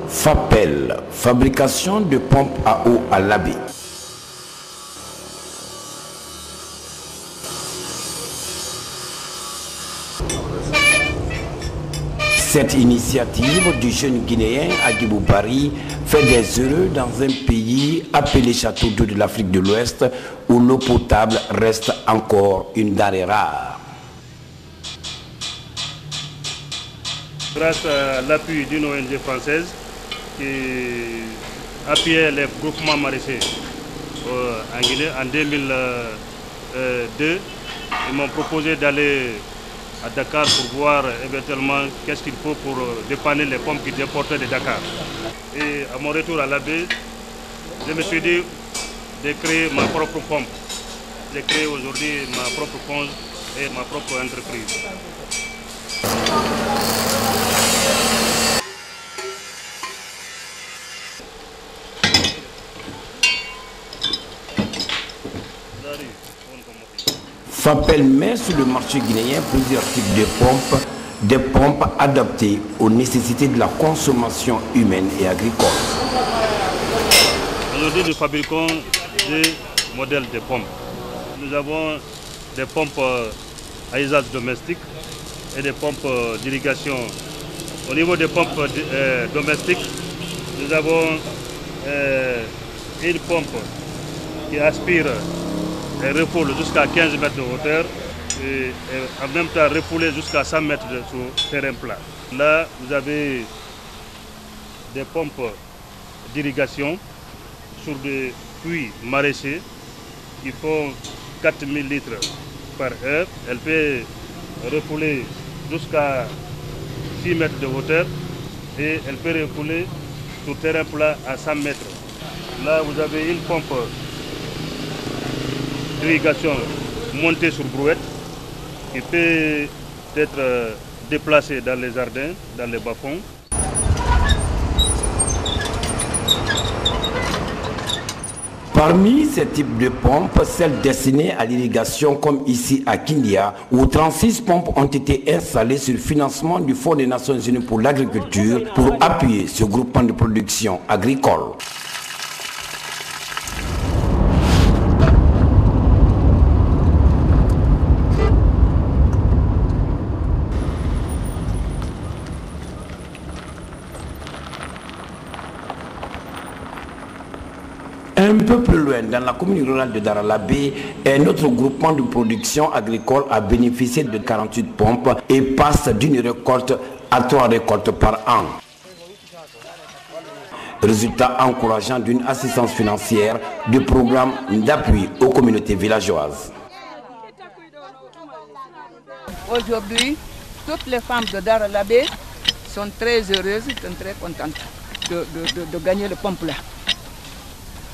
FAPEL, fabrication de pompes à eau à Labé. Cette initiative du jeune Guinéen Agibou Bari fait des heureux dans un pays appelé Château d'eau de l'Afrique de l'Ouest où l'eau potable reste encore une denrée rare. Grâce à l'appui d'une ONG française qui appuyait les groupements maraîchers en Guinée en 2002, ils m'ont proposé d'aller à Dakar pour voir éventuellement qu'est-ce qu'il faut pour dépanner les pompes qu'ils importaient de Dakar. Et à mon retour à Labé, je me suis dit de créer ma propre pompe. J'ai créé aujourd'hui ma propre pompe et ma propre entreprise. FAPEL met sur le marché guinéen plusieurs types des pompes adaptées aux nécessités de la consommation humaine et agricole. Aujourd'hui, nous fabriquons des modèles de pompes. Nous avons des pompes à usage domestique et des pompes d'irrigation. Au niveau des pompes domestiques, nous avons une pompe qui aspire et refoule jusqu'à 15 mètres de hauteur et en même temps refouler jusqu'à 100 mètres sur terrain plat. Là, vous avez des pompes d'irrigation sur des puits maraîchers qui font 4000 litres par heure. Elle peut refouler jusqu'à 6 mètres de hauteur et elle peut refouler sur terrain plat à 100 mètres. Là, vous avez une pompe d'irrigation montée sur brouette qui peut être déplacée dans les jardins, dans les bas-fonds. Parmi ces types de pompes, celles destinées à l'irrigation comme ici à Kindia, où 36 pompes ont été installées sur le financement du Fonds des Nations Unies pour l'agriculture pour appuyer ce groupement de production agricole. Un peu plus loin, dans la commune rurale de Daralabé, un autre groupement de production agricole a bénéficié de 48 pompes et passe d'une récolte à 3 récoltes par an. Résultat encourageant d'une assistance financière du programme d'appui aux communautés villageoises. Aujourd'hui, toutes les femmes de Daralabé sont très heureuses, sont très contentes de gagner le pompe là.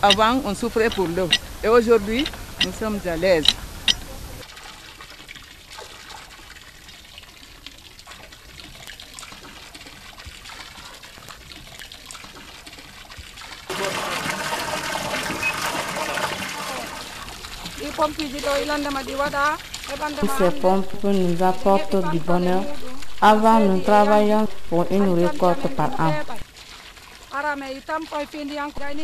Avant, on souffrait pour l'eau. Et aujourd'hui, nous sommes à l'aise. Ces pompes nous apportent du bonheur. Avant, nous travaillions pour une récolte par an.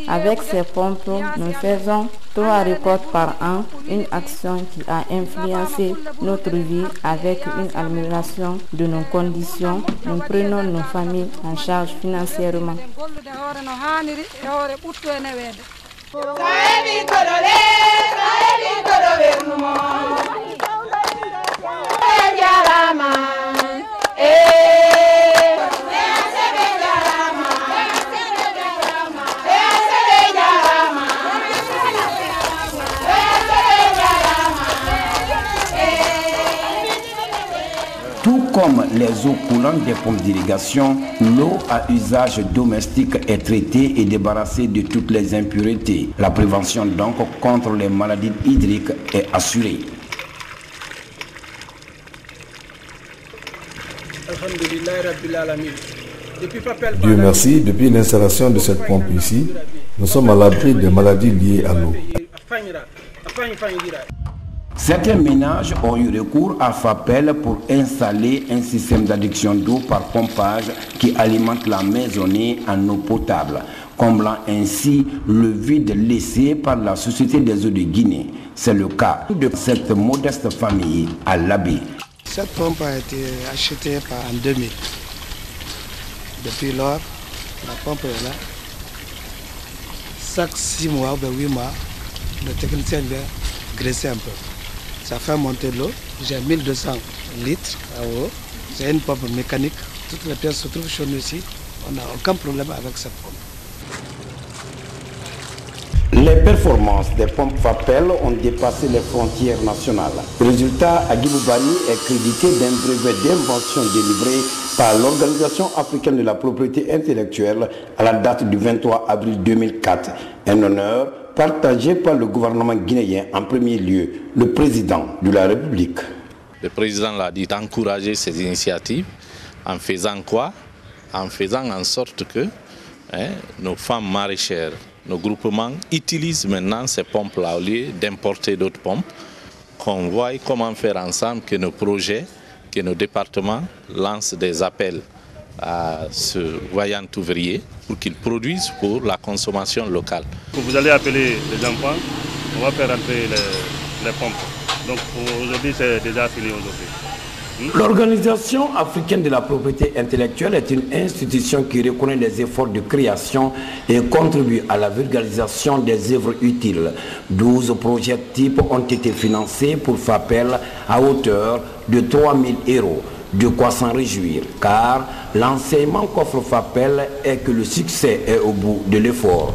Avec ces pompes, nous faisons 3 récoltes par an, une action qui a influencé notre vie avec une amélioration de nos conditions. Nous prenons nos familles en charge financièrement. Tout comme les eaux coulantes des pompes d'irrigation, l'eau à usage domestique est traitée et débarrassée de toutes les impuretés. La prévention donc contre les maladies hydriques est assurée. Dieu merci, depuis l'installation de cette pompe ici, nous sommes à l'abri des maladies liées à l'eau. Certains ménages ont eu recours à FAPEL pour installer un système d'adduction d'eau par pompage qui alimente la maisonnée en eau potable, comblant ainsi le vide laissé par la Société des eaux de Guinée. C'est le cas de cette modeste famille à Labé. Cette pompe a été achetée en 2000. Depuis lors, la pompe est là. Chaque 6 mois ou 8 mois, le technicien vient graisser un peu. Ça fait monter l'eau. J'ai 1200 litres à eau. C'est une pompe mécanique. Toutes les pièces se trouvent chez nous ici. On n'a aucun problème avec cette pompe. Les performances des pompes FAPEL ont dépassé les frontières nationales. Résultat, Agibou Bari est crédité d'un brevet d'invention délivré par l'Organisation africaine de la propriété intellectuelle à la date du 23 avril 2004. Un honneur partagé par le gouvernement guinéen, en premier lieu le président de la République. Le président l'a dit d'encourager ces initiatives en faisant quoi? En faisant en sorte que nos femmes maraîchères, nos groupements utilisent maintenant ces pompes-là au lieu d'importer d'autres pompes, qu'on voit comment faire ensemble, que nos projets, que nos départements lancent des appels à ce voyant ouvrier pour qu'ils produisent pour la consommation locale. Vous allez appeler les enfants, on va faire entrer les pompes. Donc aujourd'hui c'est déjà fini aujourd'hui. L'Organisation africaine de la propriété intellectuelle est une institution qui reconnaît les efforts de création et contribue à la vulgarisation des œuvres utiles. 12 projets types ont été financés pour FAPEL à hauteur de 3 000 €. De quoi s'en réjouir, car l'enseignement qu'offre FAPEL est que le succès est au bout de l'effort.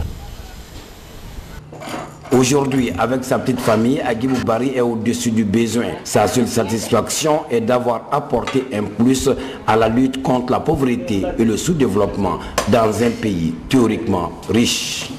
Aujourd'hui, avec sa petite famille, Agibou Bari est au-dessus du besoin. Sa seule satisfaction est d'avoir apporté un plus à la lutte contre la pauvreté et le sous-développement dans un pays théoriquement riche.